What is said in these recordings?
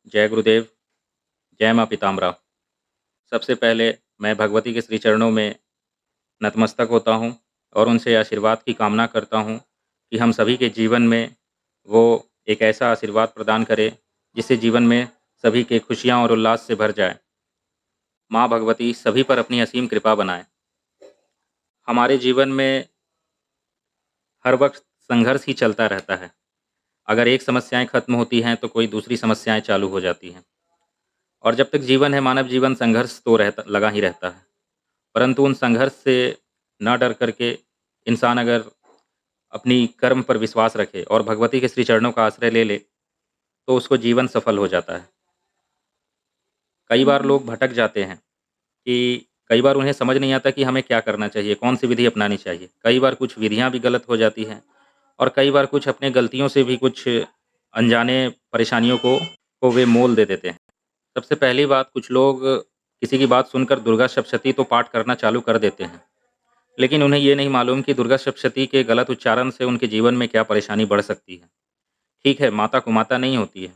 जय गुरुदेव, जय माँ पीताम्बरा। सबसे पहले मैं भगवती के श्री चरणों में नतमस्तक होता हूँ और उनसे आशीर्वाद की कामना करता हूँ कि हम सभी के जीवन में वो एक ऐसा आशीर्वाद प्रदान करे, जिससे जीवन में सभी के खुशियाँ और उल्लास से भर जाए। माँ भगवती सभी पर अपनी असीम कृपा बनाएँ। हमारे जीवन में हर वक़्त संघर्ष ही चलता रहता है। अगर एक समस्याएँ खत्म होती हैं, तो कोई दूसरी समस्याएँ चालू हो जाती हैं और जब तक जीवन है, मानव जीवन संघर्ष तो रहता लगा ही रहता है। परंतु उन संघर्ष से ना डर करके इंसान अगर अपनी कर्म पर विश्वास रखे और भगवती के श्री चरणों का आश्रय ले ले, तो उसको जीवन सफल हो जाता है। कई बार लोग भटक जाते हैं कि कई बार उन्हें समझ नहीं आता कि हमें क्या करना चाहिए, कौन-सी विधि अपनानी चाहिए। कई बार कुछ विधियाँ भी गलत हो जाती हैं और कई बार कुछ अपने गलतियों से भी कुछ अनजाने परेशानियों को वे मोल दे देते हैं। सबसे पहली बात, कुछ लोग किसी की बात सुनकर दुर्गा सप्तशती तो पाठ करना चालू कर देते हैं। लेकिन उन्हें ये नहीं मालूम कि दुर्गा सप्तशती के गलत उच्चारण से उनके जीवन में क्या परेशानी बढ़ सकती है। ठीक है, माता कुमाता नहीं होती है,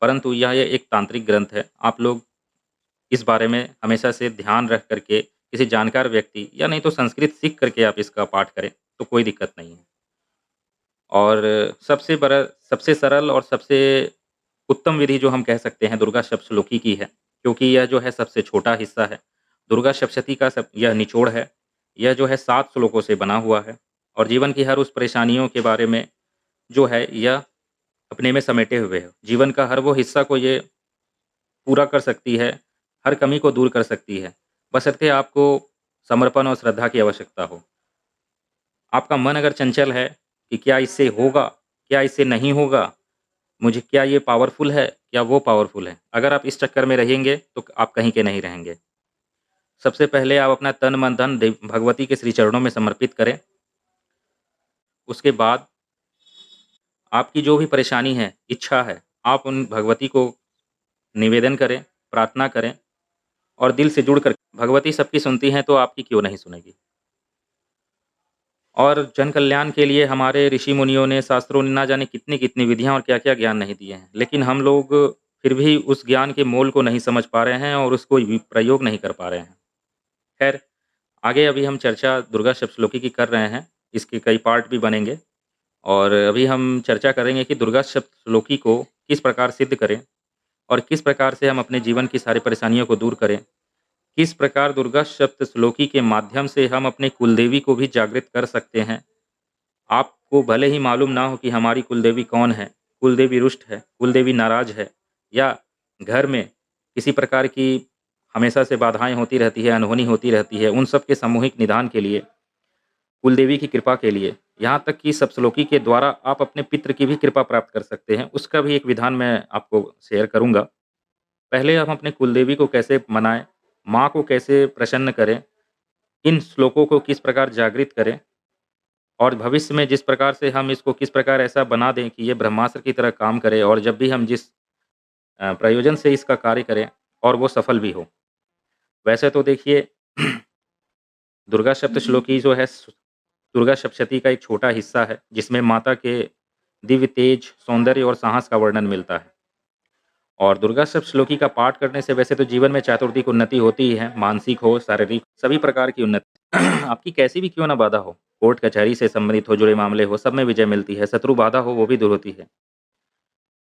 परंतु यह एक तांत्रिक ग्रंथ है। आप लोग इस बारे में हमेशा से ध्यान रख करके किसी जानकार व्यक्ति या नहीं तो संस्कृत सीख करके आप इसका पाठ करें, तो कोई दिक्कत नहीं है। और सबसे सरल और सबसे उत्तम विधि जो हम कह सकते हैं दुर्गा सप्तश्लोकी की है, क्योंकि यह जो है सबसे छोटा हिस्सा है। दुर्गा सप्तशती का सब यह निचोड़ है। यह जो है 7 श्लोकों से बना हुआ है और जीवन की हर उस परेशानियों के बारे में जो है यह अपने में समेटे हुए है। जीवन का हर वो हिस्सा को ये पूरा कर सकती है, हर कमी को दूर कर सकती है, बशर्ते आपको समर्पण और श्रद्धा की आवश्यकता हो। आपका मन अगर चंचल है कि क्या इससे होगा? क्या इससे नहीं होगा? मुझे क्या ये पावरफुल है? क्या वो पावरफुल है? अगर आप इस चक्कर में रहेंगे, तो आप कहीं के नहीं रहेंगे। सबसे पहले आप अपना तन, मन, धन भगवती के श्री चरणों में समर्पित करें। उसके बाद आपकी जो भी परेशानी है, इच्छा है, आप उन भगवती को निवेदन करें, प्रार्थना करें और दिल से जुड़कर भगवती सबकी सुनती हैं, तो आपकी क्यों नहीं सुनेगी। और जन कल्याण के लिए हमारे ऋषि मुनियों ने, शास्त्रों ने ना जाने कितनी-कितनी विधियाँ और क्या-क्या ज्ञान नहीं दिए हैं। लेकिन हम लोग फिर भी उस ज्ञान के मोल को नहीं समझ पा रहे हैं और उसको प्रयोग नहीं कर पा रहे हैं। खैर, आगे अभी हम चर्चा दुर्गा सप्तश्लोकी की कर रहे हैं। इसके कई पार्ट भी बनेंगे और अभी हम चर्चा करेंगे कि दुर्गा सप्तश्लोकी को किस प्रकार सिद्ध करें और किस प्रकार से हम अपने जीवन की सारी परेशानियों को दूर करें। किस प्रकार दुर्गा सप्तश्लोकी के माध्यम से हम अपने कुलदेवी को भी जागृत कर सकते हैं। आपको भले ही मालूम ना हो कि हमारी कुलदेवी कौन है, कुलदेवी रुष्ट है, कुलदेवी नाराज़ है या घर में किसी प्रकार की हमेशा से बाधाएँ होती रहती है, अनहोनी होती रहती है, उन सब के सामूहिक निदान के लिए, कुलदेवी की कृपा के लिए, यहाँ तक कि सप्तश्लोकी के द्वारा आप अपने पितृ की भी कृपा प्राप्त कर सकते हैं, उसका भी एक विधान मैं आपको शेयर करूँगा। पहले हम अपने कुलदेवी को कैसे मनाएँ, माँ को कैसे प्रसन्न करें, इन श्लोकों को किस प्रकार जागृत करें और भविष्य में जिस प्रकार से हम इसको किस प्रकार ऐसा बना दें कि ये ब्रह्मास्त्र की तरह काम करे और जब भी हम जिस प्रयोजन से इसका कार्य करें और वो सफल भी हो। वैसे तो देखिए दुर्गा सप्तश्लोकी जो है दुर्गा सप्तशती का एक छोटा हिस्सा है, जिसमें माता के दिव्य तेज, सौंदर्य और साहस का वर्णन मिलता है। और दुर्गा सप्तश्लोकी का पाठ करने से वैसे तो जीवन में चतुर्दिक उन्नति होती ही है, मानसिक हो, शारीरिक, सभी प्रकार की उन्नति। आपकी कैसी भी क्यों ना बाधा हो, कोर्ट कचहरी से संबंधित हो जुड़े मामले हो, सब में विजय मिलती है, शत्रु बाधा हो वो भी दूर होती है।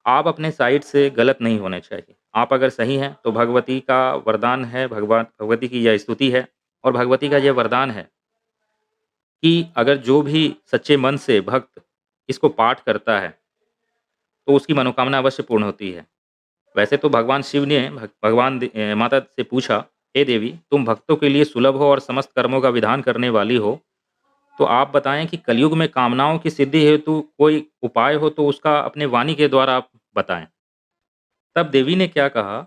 आप अपने साइड से गलत नहीं होने चाहिए। आप अगर सही हैं, तो भगवती का वरदान है, भगवती की यह स्तुति है और भगवती का यह वरदान है कि अगर जो भी सच्चे मन से भक्त इसको पाठ करता है, तो उसकी मनोकामना अवश्य पूर्ण होती है। वैसे तो भगवान शिव ने माता से पूछा, हे देवी, तुम भक्तों के लिए सुलभ हो और समस्त कर्मों का विधान करने वाली हो, तो आप बताएं कि कलयुग में कामनाओं की सिद्धि हेतु कोई उपाय हो तो उसका अपने वाणी के द्वारा आप बताएं। तब देवी ने क्या कहा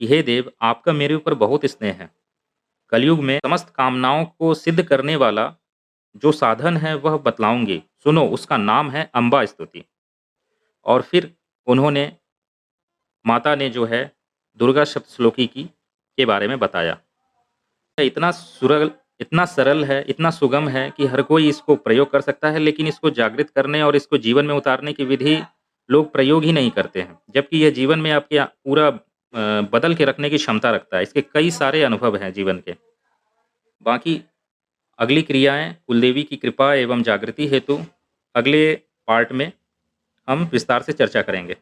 कि हे देव, आपका मेरे ऊपर बहुत स्नेह है। कलयुग में समस्त कामनाओं को सिद्ध करने वाला जो साधन है वह बतलाऊंगी, सुनो, उसका नाम है अम्बा स्तुति। और फिर उन्होंने माता ने जो है दुर्गा सप्तश्लोकी की के बारे में बताया। इतना सुरल इतना सरल है, इतना सुगम है कि हर कोई इसको प्रयोग कर सकता है, लेकिन इसको जागृत करने और इसको जीवन में उतारने की विधि लोग प्रयोग ही नहीं करते हैं, जबकि यह जीवन में आपके पूरा बदल के रखने की क्षमता रखता है। इसके कई सारे अनुभव हैं जीवन के। बाकी अगली क्रियाएँ कुलदेवी की कृपा एवं जागृति हेतु अगले पार्ट में हम विस्तार से चर्चा करेंगे।